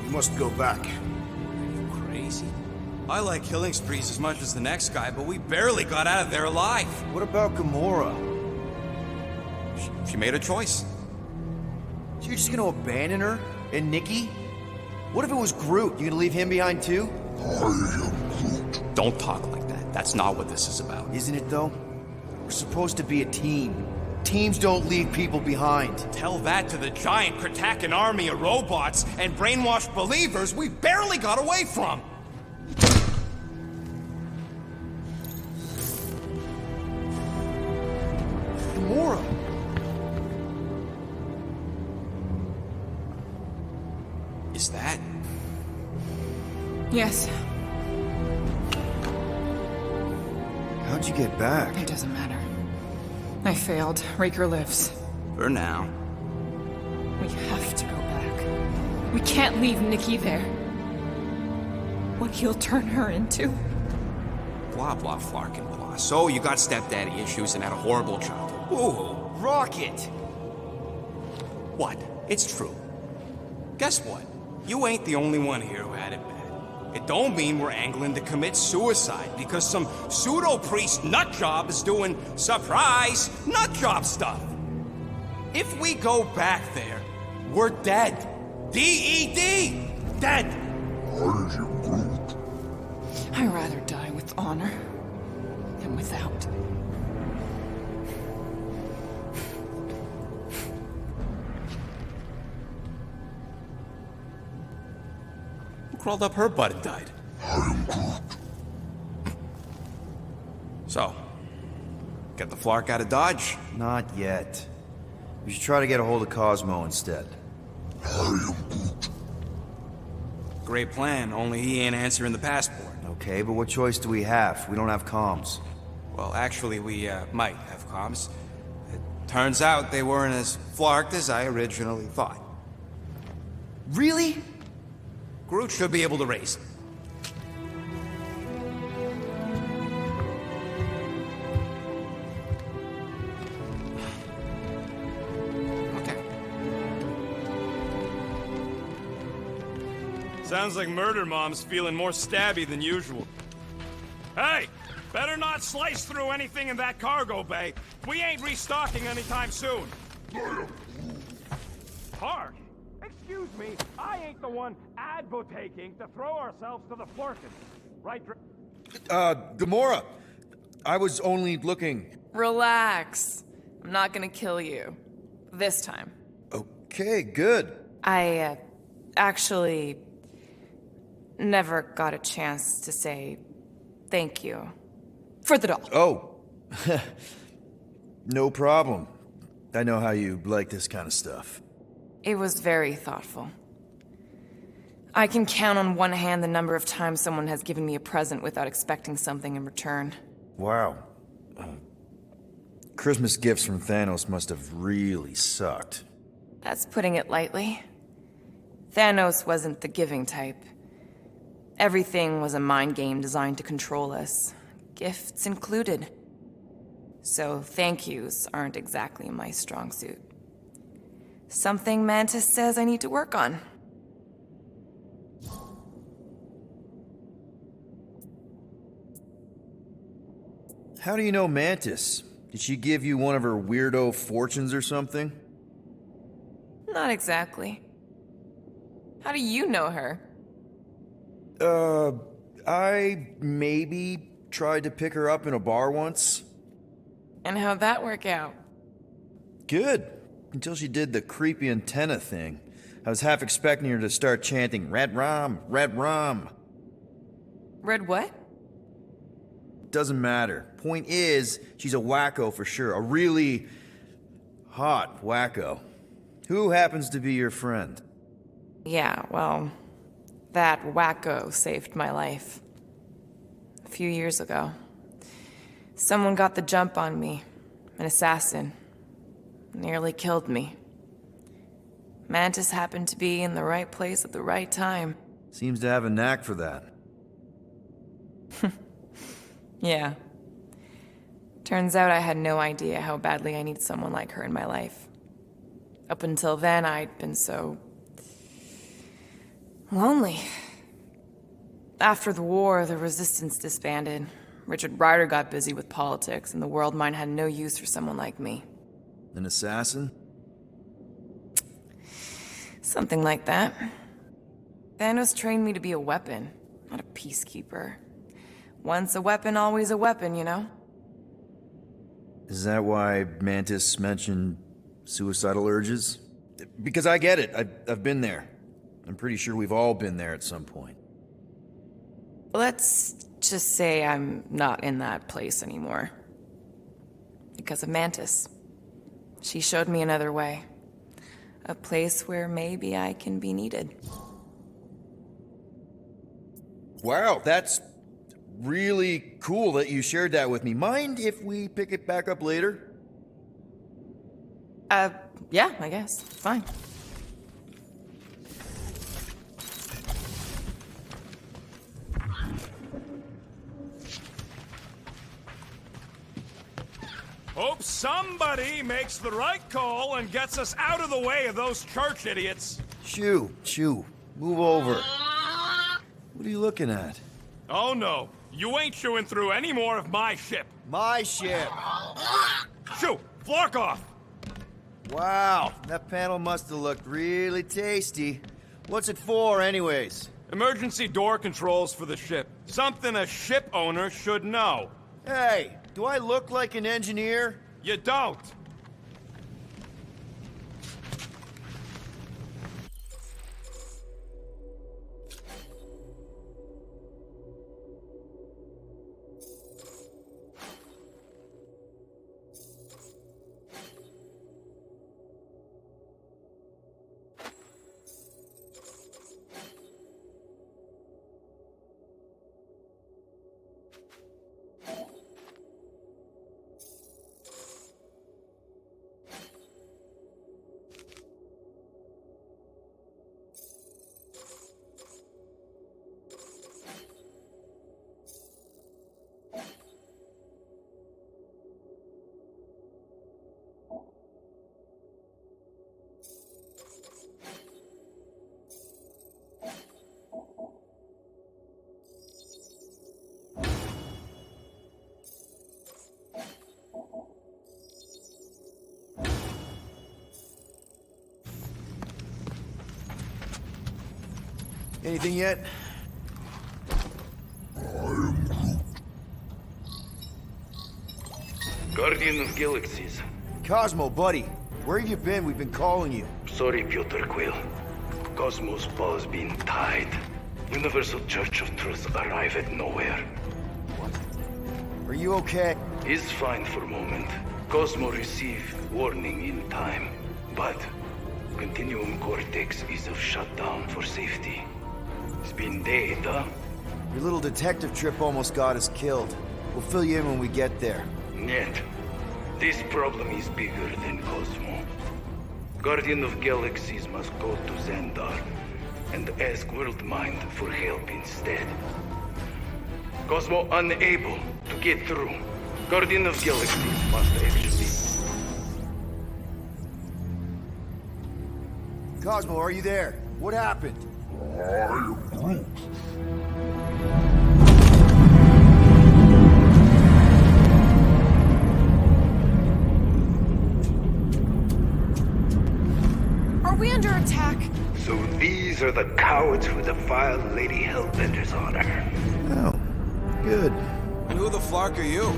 We must go back. Are you crazy? I like killing sprees as much as the next guy, but we barely got out of there alive. What about Gamora? She made a choice. So you're just gonna abandon her? And Nikki? What if it was Groot? You gonna leave him behind too? Don't talk like that. That's not what this is about. Isn't it though? We're supposed to be a team. Teams don't leave people behind. Tell that to the giant Kratakan army of robots and brainwashed believers we barely got away from. Gamora! Is that? Yes. How'd you get back? It doesn't matter. I failed. Raker lives. For now. We have to go back. We can't leave Nikki there. What he'll turn her into. Blah, blah, flark and blah. So you got stepdaddy issues and had a horrible childhood. Ooh. Rocket! What? It's true. Guess what? You ain't the only one here who had it bad. It don't mean we're angling to commit suicide because some pseudo-priest nutjob is doing surprise nutjob stuff. If we go back there, we're dead. D-E-D! Dead! I'd rather die with honor than without. Crawled up her butt and died. So, get the flark out of Dodge? Not yet. We should try to get a hold of Cosmo instead. Great plan, only he ain't answering the passport. Okay, but what choice do we have? We don't have comms. Well, actually, we might have comms. It turns out they weren't as flarked as I originally thought. Really? Groot should be able to raise it. Okay. Sounds like Murder Mom's feeling more stabby than usual. Hey! Better not slice through anything in that cargo bay. We ain't restocking anytime soon. Park? Excuse me, I ain't the one advocating to throw ourselves to the Florkins. Right, Gamora! I was only looking... Relax. I'm not gonna kill you. This time. Okay, good. I, actually... never got a chance to say thank you. For the doll. Oh. No problem. I know how you like this kind of stuff. It was very thoughtful. I can count on one hand the number of times someone has given me a present without expecting something in return. Wow. Christmas gifts from Thanos must have really sucked. That's putting it lightly. Thanos wasn't the giving type. Everything was a mind game designed to control us, gifts included. So thank yous aren't exactly my strong suit. Something Mantis says I need to work on. How do you know Mantis? Did she give you one of her weirdo fortunes or something? Not exactly. How do you know her? I maybe tried to pick her up in a bar once. And how'd that work out? Good. Until she did the creepy antenna thing. I was half expecting her to start chanting, Red Rum, Red Rum. Red what? Doesn't matter. Point is, she's a wacko for sure. A really hot wacko. Who happens to be your friend? Yeah, well, that wacko saved my life. A few years ago. Someone got the jump on me. An assassin. Nearly killed me. Mantis happened to be in the right place at the right time. Seems to have a knack for that. Yeah. Turns out I had no idea how badly I needed someone like her in my life. Up until then, I'd been so... Lonely. After the war, the resistance disbanded. Richard Rider got busy with politics, and the world mine had no use for someone like me. An assassin? Something like that. Thanos trained me to be a weapon, not a peacekeeper. Once a weapon, always a weapon, you know? Is that why Mantis mentioned suicidal urges? Because I get it. I've been there. I'm pretty sure we've all been there at some point. Let's just say I'm not in that place anymore. Because of Mantis. She showed me another way. A place where maybe I can be needed. Wow, that's really cool that you shared that with me. Mind if we pick it back up later? Yeah, I guess. Fine. Hope somebody makes the right call and gets us out of the way of those church idiots. Shoo, move over. What are you looking at? Oh no, you ain't chewing through any more of my ship. My ship. Shoo, flock off. Wow, that panel must have looked really tasty. What's it for, anyways? Emergency door controls for the ship. Something a ship owner should know. Hey, do I look like an engineer? You don't. Anything yet? Guardian of Galaxies. Cosmo, buddy. Where have you been? We've been calling you. Sorry, Peter Quill. Cosmos ball's been tied. Universal Church of Truth arrive at nowhere. Are you okay? He's fine for a moment. Cosmo receive warning in time. But Continuum Cortex is of shutdown for safety. It's been dead, huh? Your little detective trip almost got us killed. We'll fill you in when we get there. Yet, this problem is bigger than Cosmo. Guardian of Galaxies must go to Xandar and ask Worldmind for help instead. Cosmo unable to get through. Guardian of Galaxies must actually... Cosmo, are you there? What happened? Are we under attack? So these are the cowards who defiled Lady Hellbender's honor. Oh, good. And who the flark are you?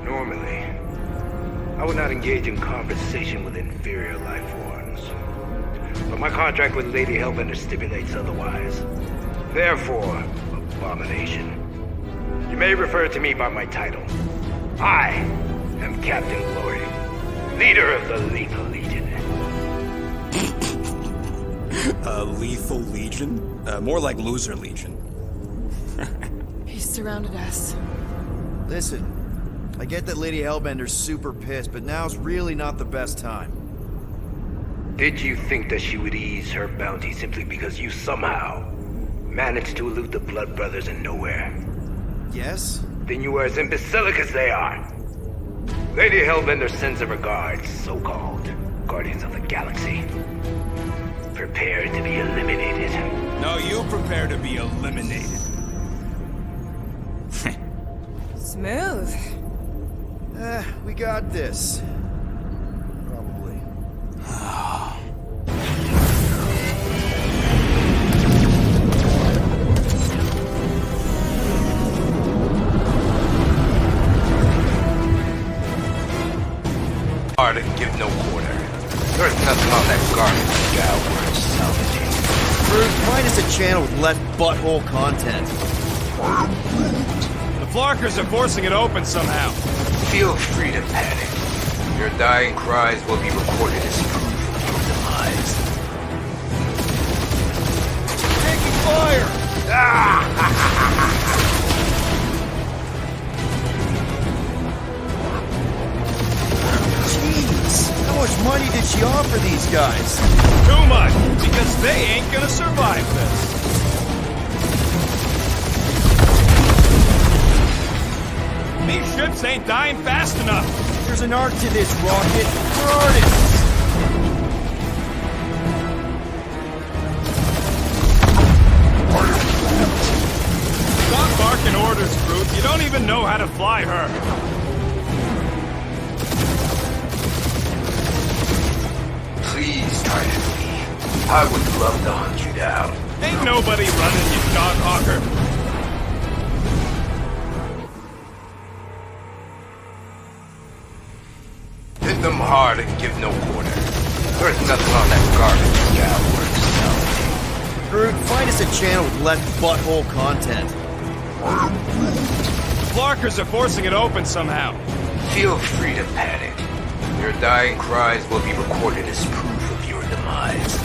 Normally, I would not engage in conversation with inferior life forms. But my contract with Lady Hellbender stipulates otherwise. Therefore, abomination. You may refer to me by my title. I am Captain Glory, leader of the Lethal Legion. Lethal Legion? More like Loser Legion. He surrounded us. Listen, I get that Lady Hellbender's super pissed, but now's really not the best time. Did you think that she would ease her bounty simply because you somehow managed to elude the Blood Brothers in nowhere? Yes? Then you are as imbecilic as they are. Lady Hellbender sends her regards, so-called. Guardians of the Galaxy. Prepare to be eliminated. No, you prepare to be eliminated. Smooth. We got this. Probably. Hard and give no quarter. There's nothing on that garbage scout worth salvaging. Groot, find us a channel with less butthole content. The Flarkers are forcing it open somehow. Feel free to panic. Your dying cries will be recorded as proof of your demise. Taking fire! Jeez, how much money did she offer these guys? Too much, because they ain't gonna survive this. These ships ain't dying fast enough. There's an art to this, Rocket. We're artists. Stop barking orders, Groot. You don't even know how to fly her. Please try to flee. I would love to hunt you down. Ain't nobody running, you dog hawker. Hit them hard and give no quarter. There's nothing on that garbage scout worth salvaging. Groot, find us a channel with less butthole content. Flarkers are forcing it open somehow. Feel free to panic. Your dying cries will be recorded as proof of your demise.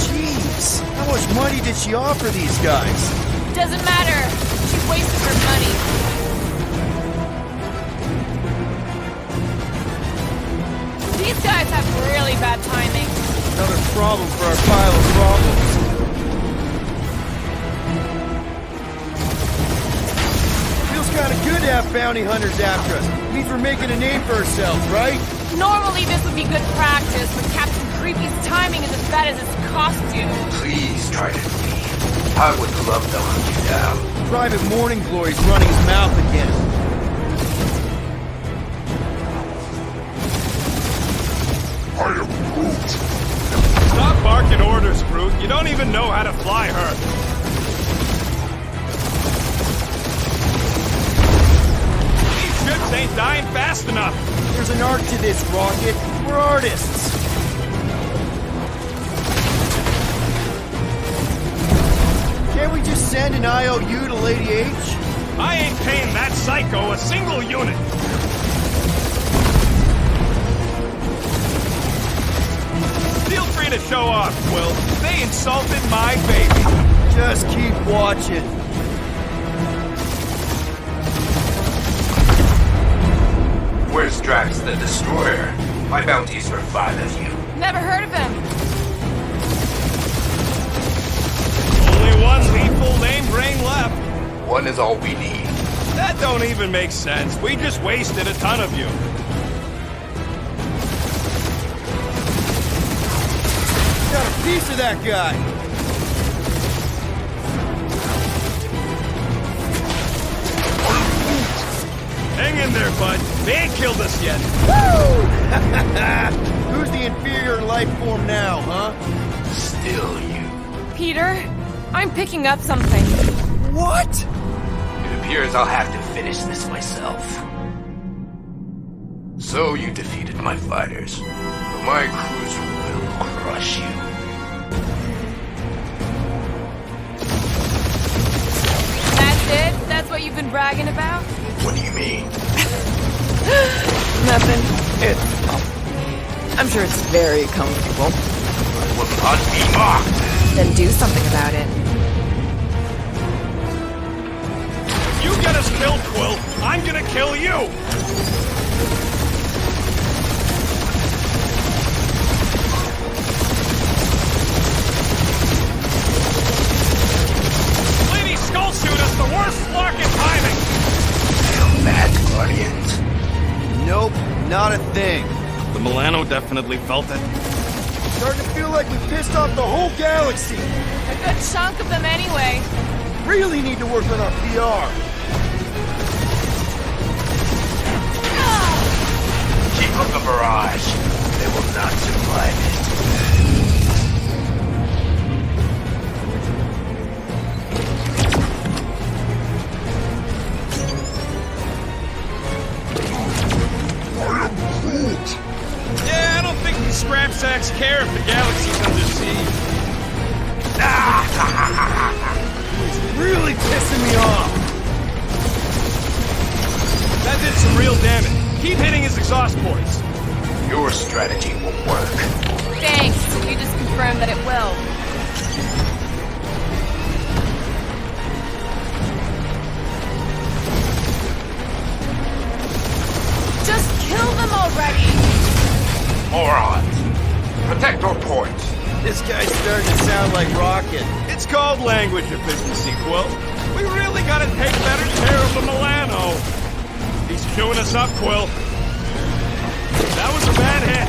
Jeez, how much money did she offer these guys? Doesn't matter. She wasted her money. These guys have really bad timing. Another problem for our pile of problems. Feels kind of good to have bounty hunters after us. Means we're making a name for ourselves, right? Normally this would be good practice, but Captain Creepy's timing is as bad as his costume. Please try to flee. I would love to hunt you down. Private Morning Glory's running his mouth again. I am Groot. Stop barking orders, Groot. You don't even know how to fly her. These ships ain't dying fast enough. There's an art to this, Rocket. We're artists. Can't we just send an IOU to Lady H? I ain't paying that psycho a single unit. Feel free to show off, Quill. They insulted my baby. Just keep watching. Where's Drax the Destroyer? My bounty's for 5 of you. Never heard of him. Only one lethal name brain left. One is all we need. That don't even make sense. We just wasted a ton of you. Got a piece of that guy. Hang in there, bud. They ain't killed us yet. Woo! Who's the inferior life form now, huh? Still you. Peter, I'm picking up something. What? It appears I'll have to finish this myself. So you defeated my fighters, but my cruiser will crush you. That's it? That's what you've been bragging about? What do you mean? Nothing. I'm sure it's very comfortable. I will not be mocked. Then do something about it. If you get us killed, Quill, I'm gonna kill you. Lady Skull shoot us the worst Flarkin timing. Mad Guardian. Not a thing. The Milano definitely felt it. Starting to feel like we pissed off the whole galaxy. A good chunk of them anyway. Really need to work on our PR. Keep up the barrage. They will not survive it. Yeah, I don't think these scrap sacks care if the galaxy's under siege. It's really pissing me off. That did some real damage. Keep hitting his exhaust ports. Your strategy will work. Thanks. You just confirmed that it will. Just kill them already! Morons! Protect our ports. This guy's starting to sound like Rocket. It's called language efficiency, Quill. We really gotta take better care of the Milano. He's chewing us up, Quill. That was a bad hit.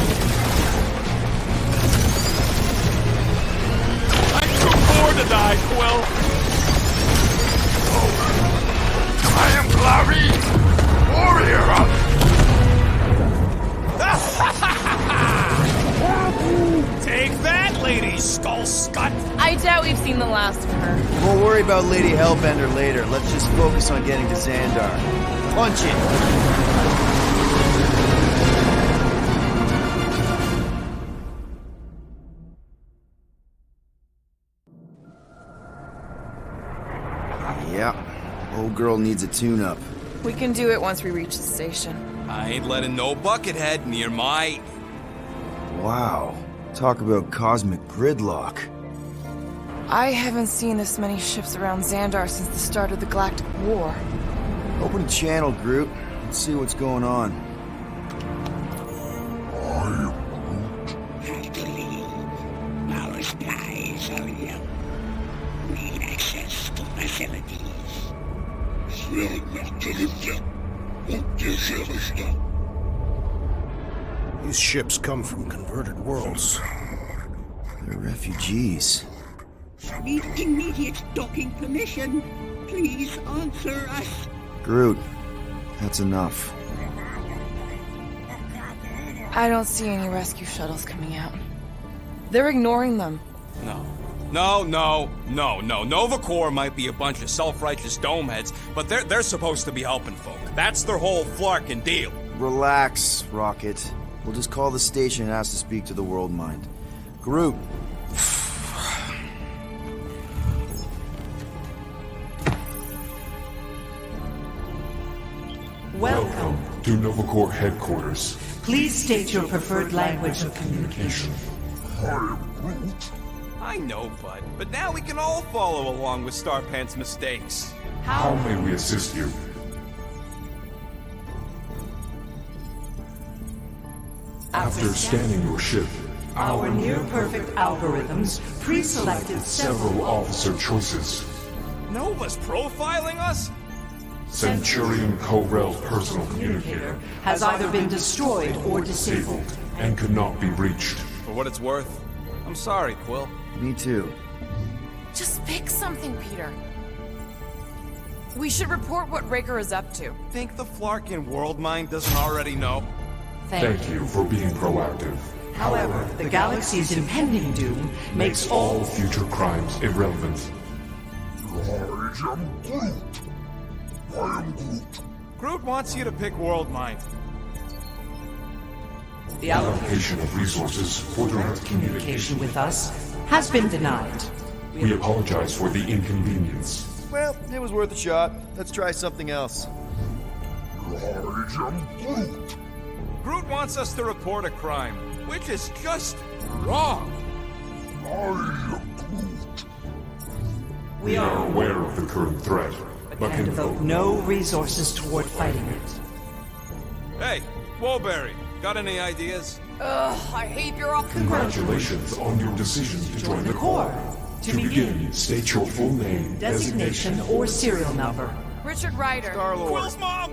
I'm too bored to die, Quill. I am Clary, warrior of... Take that, Lady Skull Scut. I doubt we've seen the last of her. We'll worry about Lady Hellbender later. Let's just focus on getting to Xandar. Punch it! Yeah, old girl needs a tune-up. We can do it once we reach the station. I ain't letting no buckethead near my... Wow, talk about cosmic gridlock. I haven't seen this many ships around Xandar since the start of the Galactic War. Open a channel, Groot. Let's see what's going on. Our skies are young. Need access to facilities. These ships come from converted worlds. They're refugees. Need immediate docking permission. Please answer us. Groot, that's enough. I don't see any rescue shuttles coming out. They're ignoring them. No. Nova Corps might be a bunch of self-righteous domeheads, but they're supposed to be helping folk. That's their whole flarkin' deal. Relax, Rocket. We'll just call the station and ask to speak to the World Mind. Groot. Welcome to Nova Corps headquarters. Please state your preferred language of communication. I know, Bud, but now we can all follow along with Starpant's mistakes. How may we assist you? After scanning your ship, Our near-perfect algorithms pre-selected several officer choices. Nova's profiling us? Centurion Co-Rel's personal communicator has either been destroyed or disabled. and could not be reached. For what it's worth, I'm sorry, Quill. Me too. Just pick something, Peter. We should report what Raker is up to. Think the Flarkin World Mind doesn't already know? Thank you for being proactive. However, the galaxy's impending doom makes All future crimes irrelevant. Groot wants you to pick World Mind. the allocation Allocation of resources for direct communication. with us has been denied. We apologize for the inconvenience. Well, it was worth a shot. Let's try something else. Groot wants us to report a crime, which is just wrong. We are are aware of the current threat, but and can devote no resources toward fighting it. Hey, Woolberry, got any ideas? Ugh, I hate bureaucracy. Congratulations on your decision to join the Corps. To begin, state your full name, Designation or serial number. Richard Ryder. Star-Lord. Quill's mom!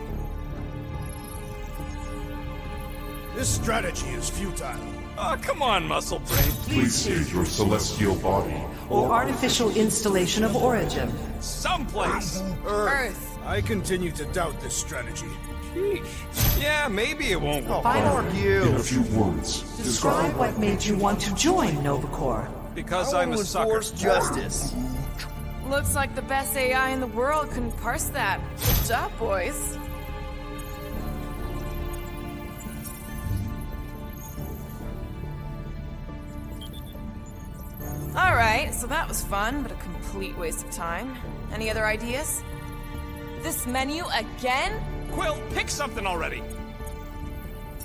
This strategy is futile. Oh, come on, muscle brain. Please state your celestial body. Or artificial installation of origin. Someplace. Earth. I continue to doubt this strategy. Sheesh. Yeah, maybe it won't work. Fuck In you. a few words, Describe what made you want to join Novacore. Because I I'm a want to sucker. enforce justice. Looks like the best AI in the world couldn't parse that. Good job, boys. Alright, so that was fun, but a complete waste of time. Any other ideas? This menu again? Quill, pick something already.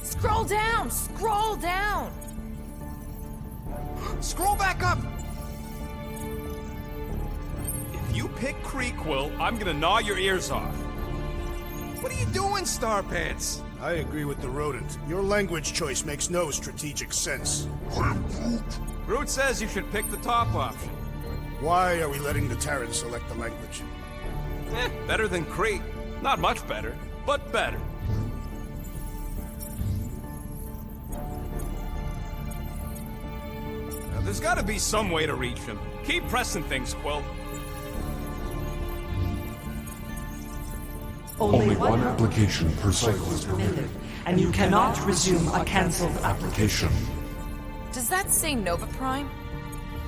Scroll down! Scroll down! Scroll back up! If you pick Kree, Quill, I'm gonna gnaw your ears off. What are you doing, Star Pants? I agree with the rodent. Your language choice makes no strategic sense. Groot says you should pick the top option. Why are we letting the Terran select the language? Better than Kree. Not much better, but better. Now, there's gotta be some way to reach him. Keep pressing things, Quill. only one application per cycle is permitted. And you cannot resume a cancelled application. Does that say Nova Prime?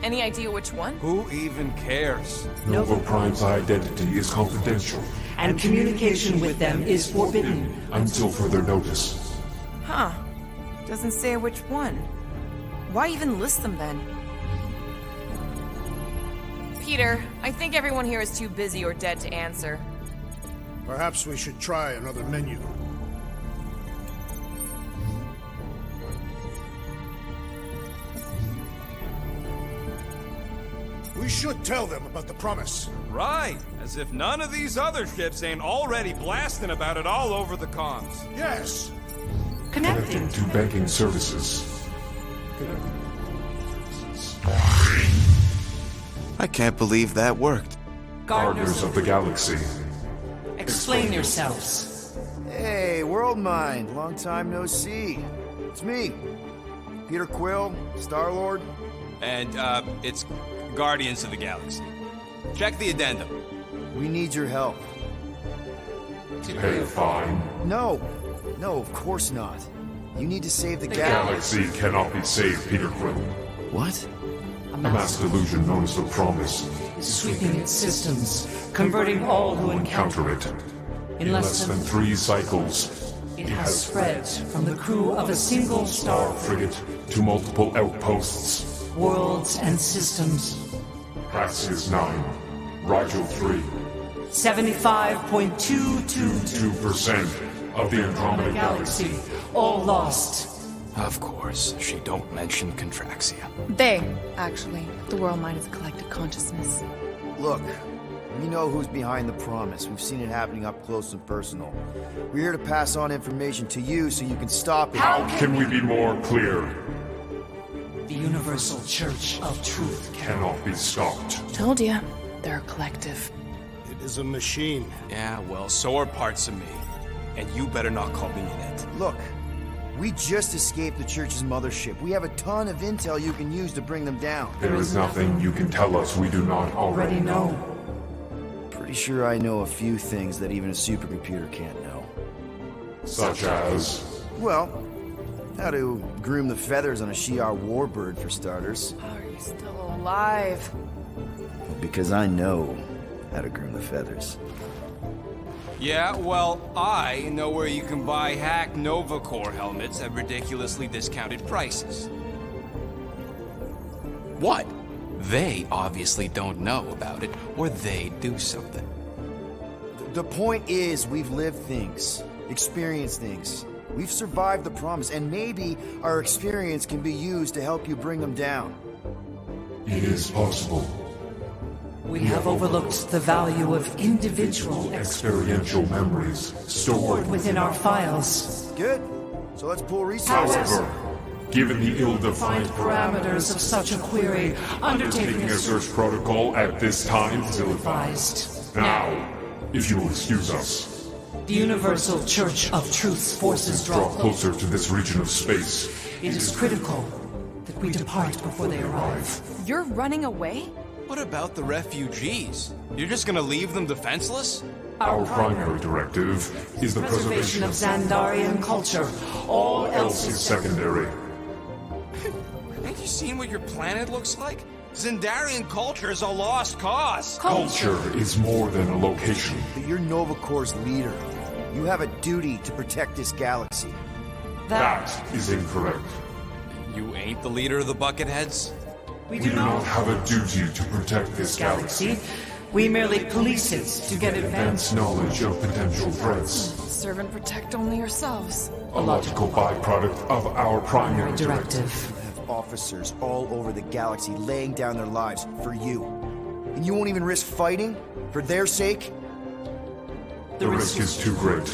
Any idea which one? Who even cares? Nova Prime's identity is confidential And communication with them is forbidden. until further notice. Huh. Doesn't say which one. Why even list them then? Peter, I think everyone here is too busy or dead to answer. Perhaps we should try another menu. We should tell them about the promise. Right, as if none of these other ships ain't already blasting about it all over the comms. Yes! Connecting. To banking services. I can't believe that worked. Gardeners of the Galaxy. Explain yourselves. Hey, World Mind. Long time no see. It's me. Peter Quill, Star-Lord. And, it's Guardians of the Galaxy. Check the addendum. We need your help. Pay a fine. No, of course not. You need to save the The galaxy. Galaxy cannot be saved, Peter Quill. What? A mass delusion known as the Promise. Sweeping its systems, converting all who encounter Counter it. in less than 3 cycles. it has spread from the crew of a single star Frigate to multiple outposts. worlds and systems. Praxis 9. Rigel 3. 75.222 2% of the Andromeda Galaxy. galaxy, all lost. Of course, she don't mention Contraxia. They, actually. The world mind is a collective consciousness. Look, we know who's behind the promise. We've seen it happening up close and personal. We're here to pass on information to you so you can stop it. How can we be more clear? The Universal Church of Truth. Cannot be stopped. Told ya. They're a collective. It is a machine. Yeah, well, so are parts of me. And you better not call me in it. Look, we just escaped the Church's mothership. We have a ton of intel you can use to bring them down. There is nothing you can tell us we do not already know. Pretty sure I know a few things that even a supercomputer can't know. Such as... Well, how to groom the feathers on a Shi'ar warbird, for starters. How are you still alive? Because I know how to groom the feathers. Yeah, well, I know where you can buy hack Nova Corps helmets at ridiculously discounted prices. What? They obviously don't know about it, or they do something. The point is, we've lived things, experienced things. We've survived the promise, and maybe our experience can be used to help you bring them down. It is possible. We have overlooked the value of individual Experiential memories stored within our files. Good. So let's pull resources. However, given the ill-defined Parameters of such a query, undertaking taking a search protocol at this time is ill-advised. advised. Now, if you will excuse us. The Universal Church of Truth's forces Draw closer to this region of space. It is critical that we depart before they arrive. You're running away? What about the refugees? You're just gonna leave them defenseless? Our primary directive is the preservation of Xandarian culture. All else is secondary. Ain't you seen what your planet looks like? Xandarian culture is a lost cause. Culture is more than a location. But you're Nova Corps' leader. You have a duty to protect this galaxy. That is incorrect. You ain't the leader of the Bucketheads? We do not have a duty to protect this galaxy. We merely police it to get Advanced knowledge of potential threats. Serve and protect only yourselves. A logical byproduct of our primary directive. Have officers all over the galaxy laying down their lives for you. And you won't even risk fighting? For their sake? The risk is too great.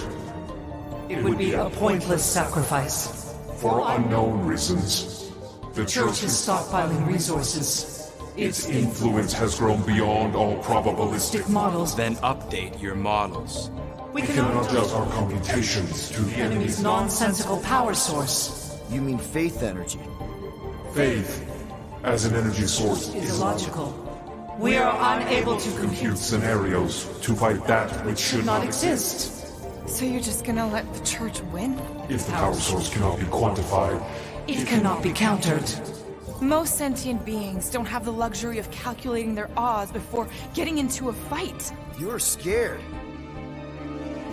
It would be a pointless sacrifice. For unknown reasons, the Church is stockpiling resources. Its influence has grown beyond all probabilistic models. Then update your models. We cannot adjust our computations to the enemy's nonsensical power source. You mean faith energy? Faith, as an energy source, is illogical. We are unable to compute scenarios to fight that which should not exist. So you're just gonna let the church win? If the power source cannot be quantified, it cannot be countered. Most sentient beings don't have the luxury of calculating their odds before getting into a fight. You're scared.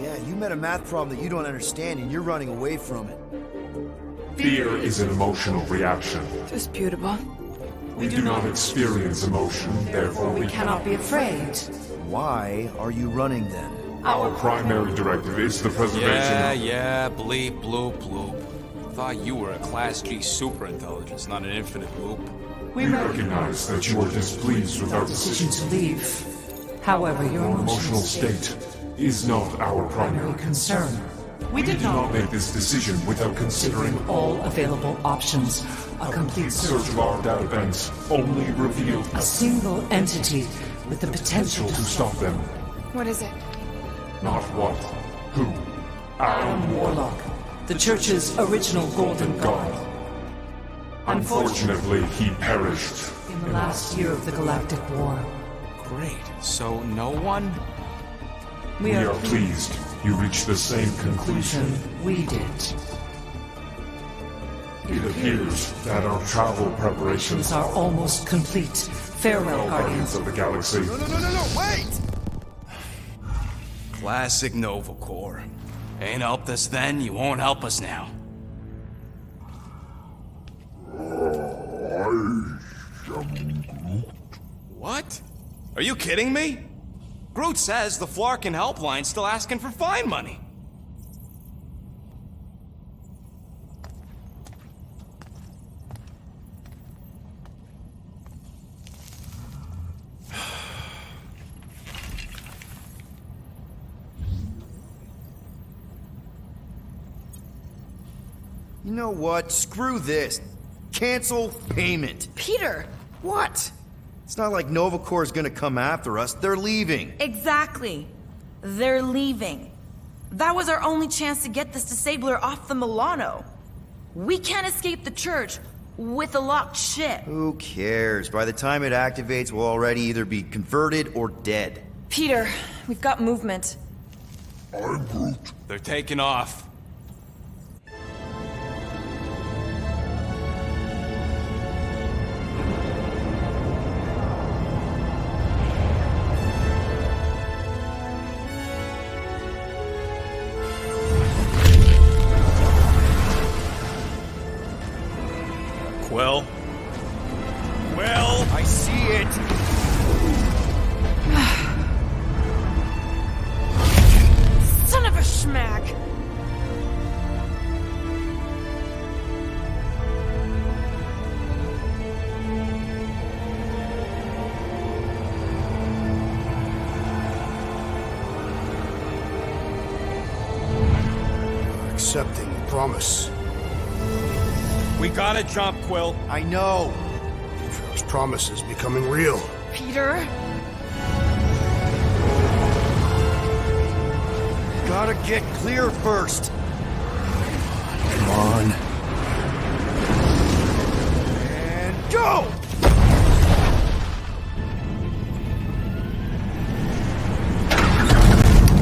Yeah, you met a math problem that you don't understand and you're running away from it. Fear is an emotional reaction. Disputable. We do not experience emotion, therefore we cannot be afraid. Why are you running then? Our primary directive is the preservation Yeah, bleep, bloop, bloop. Thought you were a Class G superintelligence, not an infinite loop. We recognize that you are displeased with our decision to leave. However, your emotional state is not our primary concern. We did not make this decision without considering all available options. A complete search of our data banks only revealed a single entity with the potential to stop them. What is it? Not what, who. Alan Warlock, the Church's original Golden God. Unfortunately, he perished in the last year of the Galactic War. Great. So no one? We are pleased you reached the same conclusion we did. It appears that our travel preparations are almost complete. Farewell, Guardians of the Galaxy. No, wait! Classic Nova Corps. Ain't helped us then, you won't help us now. What? Are you kidding me? Groot says the Flarkin helpline's still asking for fine money. You know what? Screw this. Cancel payment. Peter! What? It's not like Nova Corps is gonna come after us. They're leaving. Exactly. They're leaving. That was our only chance to get this disabler off the Milano. We can't escape the church with a locked ship. Who cares? By the time it activates, we'll already either be converted or dead. Peter, we've got movement. I'm Groot. They're taking off. Quill? Quill? I see it! Son of a schmack! Accepting the promise. We gotta jump, Quill. I know. Those promises becoming real. Peter? Gotta get clear first. Come on. And go!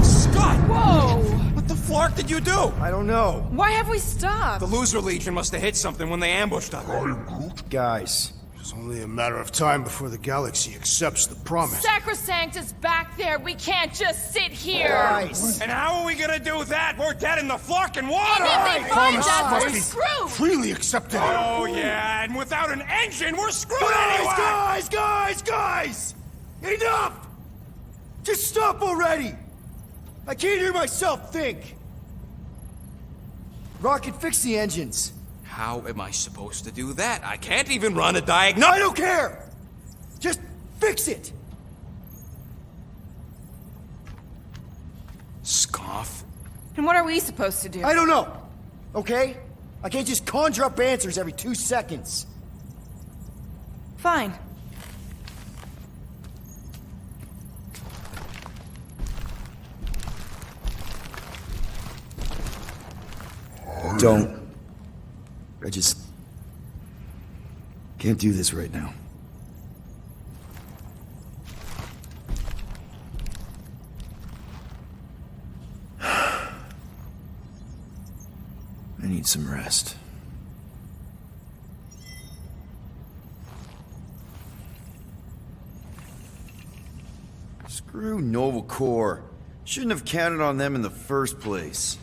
Scott! Whoa! What the flark did you do? I don't know. Why have we stopped? The Loser Legion must have hit something when they ambushed us. Guys, It's only a matter of time before the galaxy accepts the promise. Sacrosanct is back there. We can't just sit here. guys. And how are we gonna do that? We're dead in the flarkin' water! And if they find Promise us, must we're be screwed. freely accepted. Oh yeah, and without an engine, we're screwed anyway! Guys! Enough! Just stop already! I can't hear myself think! Rocket, fix the engines. How am I supposed to do that? I can't even run a diagnosis. I don't care! Just fix it! Scoff. And what are we supposed to do? I don't know, okay? I can't just conjure up answers every 2 seconds. Fine. Don't. I just can't do this right now. I need some rest. Screw Nova Corps. Shouldn't have counted on them in the first place.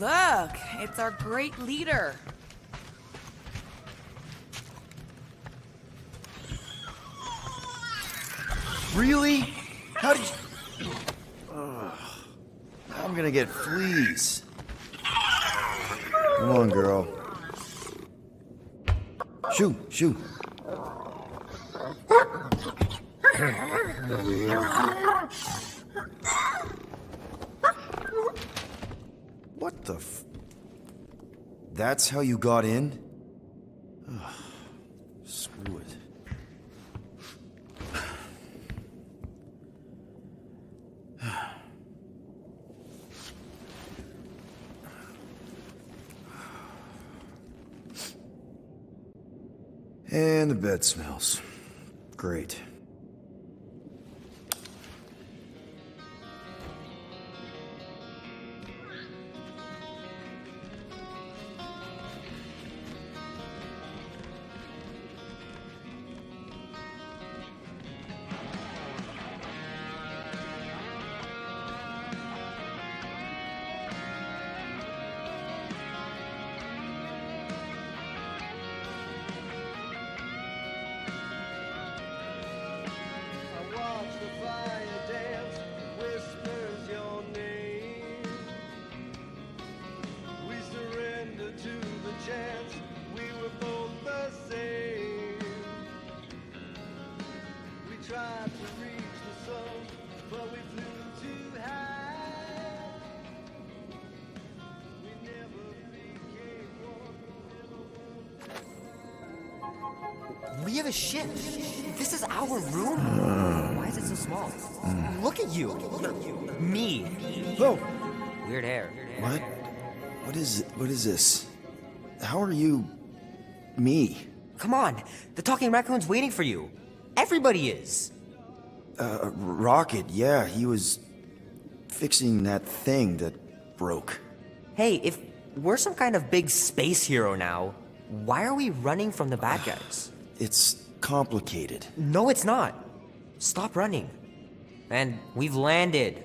Look, it's our great leader. Really? How did you... I'm gonna get fleas. Come on, girl. Shoo. What the f... That's how you got in? Ugh, screw it. And the bed smells. Great. We have a ship. This is our room. Why is it so small? Look at you. Me. Oh, Weird hair. what? What is this? How are you... me? Come on. The talking raccoon's waiting for you. Everybody is. Rocket, yeah, he was fixing that thing that broke. Hey, if we're some kind of big space hero now, why are we running from the bad guys? It's complicated. No, it's not. Stop running. And we've landed.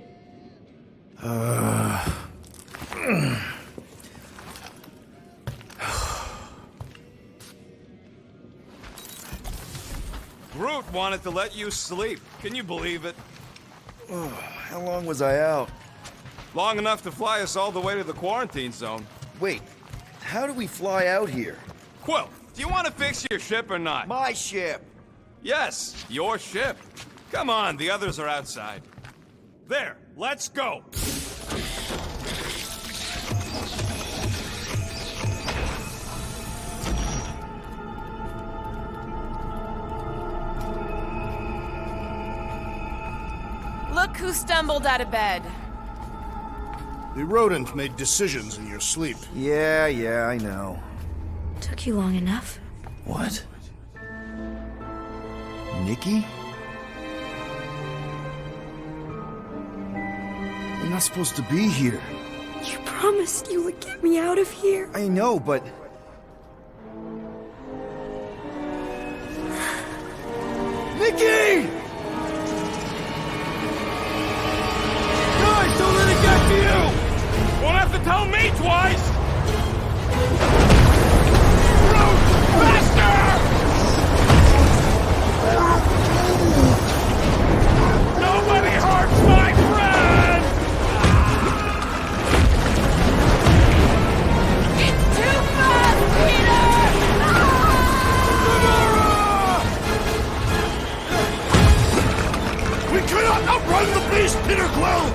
Groot wanted to let you sleep. Can you believe it? How long was I out? Long enough to fly us all the way to the quarantine zone. Wait, how do we fly out here? Quill, do you want to fix your ship or not? My ship! Yes, your ship. Come on, the others are outside. There, let's go. Look who stumbled out of bed. The rodent made decisions in your sleep. Yeah, I know. Took you long enough. What? Nikki? You're not supposed to be here. You promised you would get me out of here. I know, but... Nikki! Guys, don't let it get to you! Won't have to tell me twice! Groot! Faster! Nobody hurts my friend! It's too fast, Peter! We cannot outrun the beast, Peter Quill!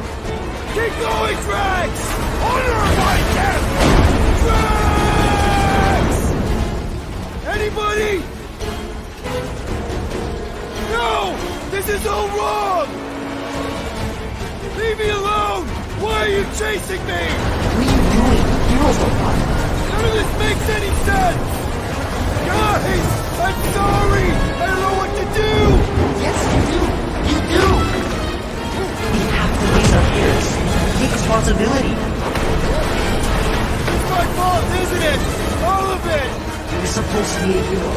Keep going, Drax! Honor my death! Drax! Anybody? No! This is all wrong! Leave me alone! Why are you chasing me? What are you doing? Heroes don't run. None of this makes any sense! Guys! I'm sorry! I don't know what to do! Yes, you do. You do. We have to face our fears. Take responsibility. It's my fault, isn't it? All of it! You're supposed to be a hero.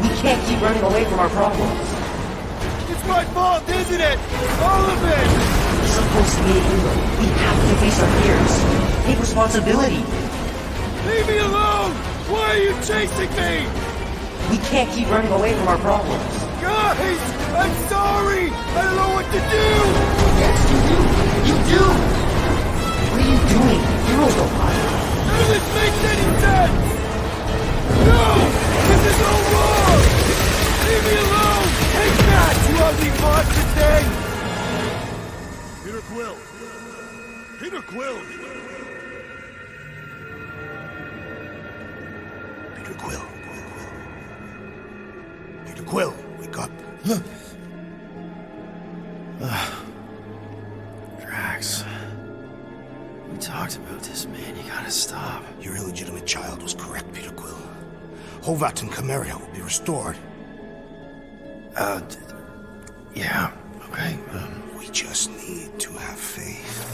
We can't keep running away from our problems. It's my fault, isn't it? All of it! You're supposed to be a hero. We have to face our fears. Take responsibility. Leave me alone! Why are you chasing me? We can't keep running away from our problems. Guys! I'm sorry! I don't know what to do! Yes, you do. You do. What are you doing? Heroes don't run. None of this makes any sense! No! This is all wrong! Leave me alone! Take that, you ugly monster thing! Peter Quill! Peter Quill! Peter Quill. Peter Quill, wake up. Drax. We talked about this, man. You gotta stop. Your illegitimate child was correct, Peter Quill. Hovat and Chimeria will be restored. Yeah, okay. We just need to have faith.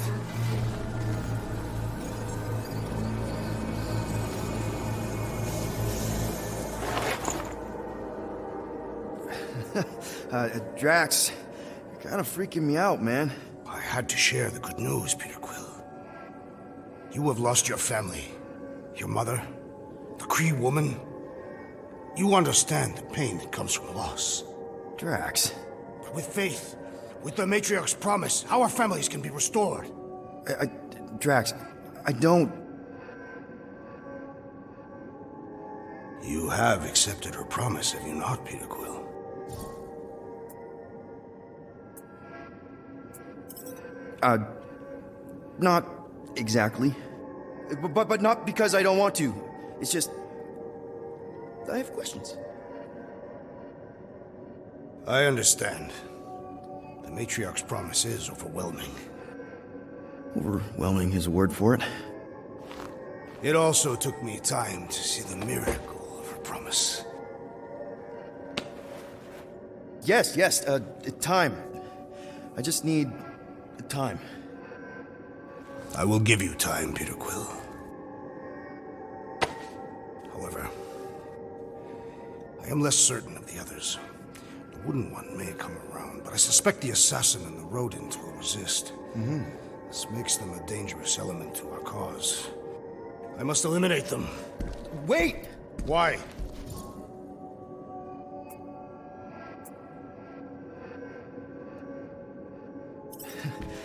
Drax, you're kind of freaking me out, man. I had to share the good news, Peter Quill. You have lost your family. Your mother, the Kree woman. You understand the pain that comes from loss. Drax. But with faith, with the Matriarch's promise, our families can be restored. Drax, I don't... You have accepted her promise, have you not, Peter Quill? Not exactly. But not because I don't want to. It's just... I have questions. I understand. The Matriarch's promise is overwhelming. Overwhelming is a word for it. It also took me time to see the miracle of her promise. Yes, time. I just need... time. I will give you time, Peter Quill. However, I am less certain of the others. The wooden one may come around, but I suspect the assassin and the rodent will resist. This makes them a dangerous element to our cause. I must eliminate them. Wait! Why?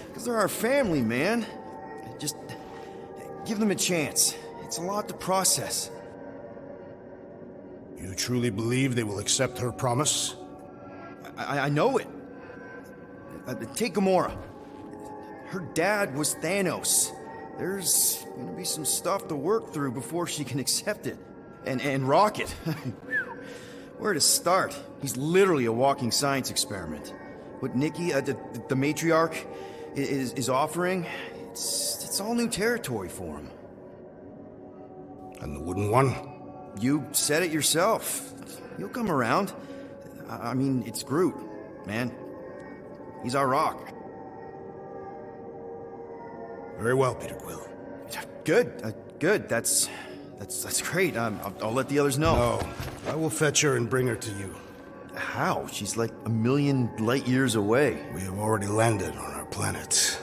Because they're our family, man. Just give them a chance. It's a lot to process. You truly believe they will accept her promise? I know it. Take Gamora. Her dad was Thanos. There's gonna be some stuff to work through before she can accept it. And Rocket. Where to start? He's literally a walking science experiment. what Nikki, the matriarch, is offering, it's all new territory for him. And the wooden one? You said it yourself. He'll come around. I mean, it's Groot, man. He's our rock. Very well, Peter Quill. Good, good. That's great. I'll let the others know. No, I will fetch her and bring her to you. How? She's like a million light years away. We have already landed on our planet.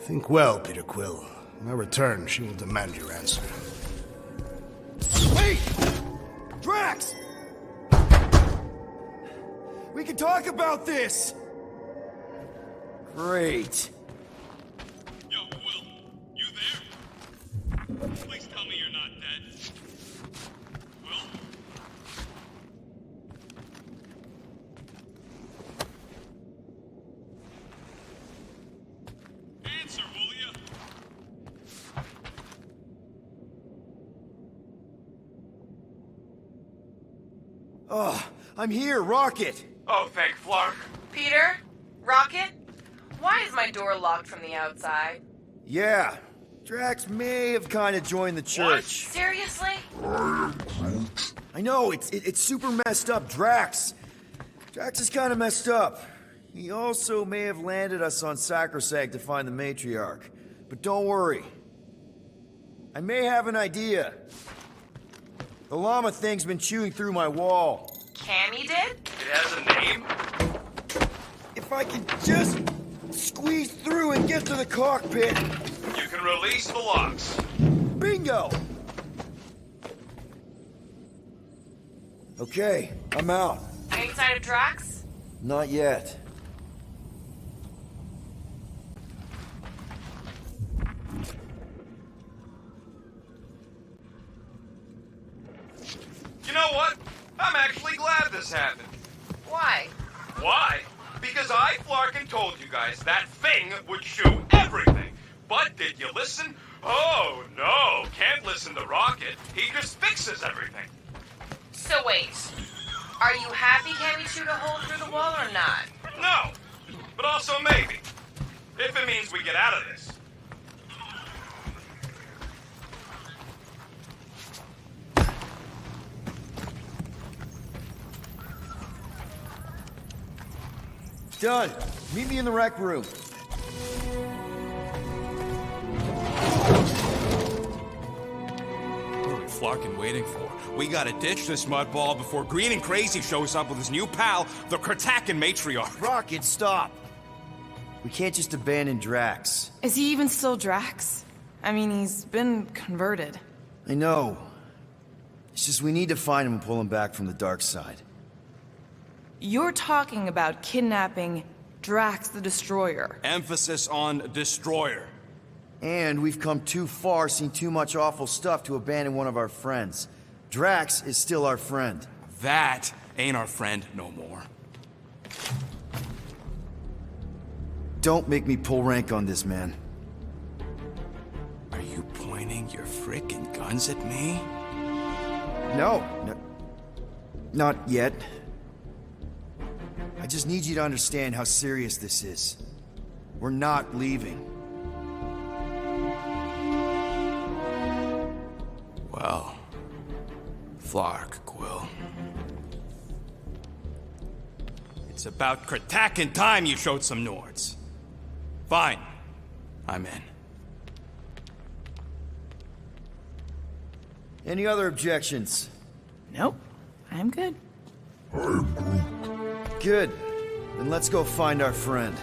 Think well, Peter Quill. When I return, she will demand your answer. Wait! Drax! We can talk about this! Great. Yo, Quill, you there? Please tell me you're not dead. Quill? Answer, will ya? Oh, I'm here, Rocket! Oh, thank Flark. Peter? Rocket? Why is my door locked from the outside? Yeah, Drax may have kind of joined the church. Seriously? I know, it's super messed up, Drax. Drax is kind of messed up. He also may have landed us on Sacrosanct to find the matriarch. But don't worry. I may have an idea. The llama thing's been chewing through my wall. Cammy did? It has a name? If I can just squeeze through and get to the cockpit. You can release the locks. Bingo! Okay, I'm out. Any sign of Drax? Not yet. You know what? I'm actually glad this happened. Why? Why? Because I, Flarkin, told you guys that thing would chew everything. But did you listen? Oh, no. Can't listen to Rocket. He just fixes everything. So wait. Are you happy Cammy chewed a hole through the wall or not? No. But also maybe. If it means we get out of this. Done. Meet me in the rec room. What are Flarkin waiting for? We gotta ditch this mudball before Green and Crazy shows up with his new pal, the Kratakan matriarch. Rocket, stop! We can't just abandon Drax. Is he even still Drax? I mean, he's been converted. I know. It's just we need to find him and pull him back from the dark side. You're talking about kidnapping Drax the Destroyer. Emphasis on destroyer. And we've come too far, seen too much awful stuff to abandon one of our friends. Drax is still our friend. That ain't our friend no more. Don't make me pull rank on this, man. Are you pointing your frickin' guns at me? No, not yet. I just need you to understand how serious this is. We're not leaving. Well, Flark, Quill. It's about Kratakan time you showed some Nords. Fine. I'm in. Any other objections? Nope. I'm good. Good. Then let's go find our friend.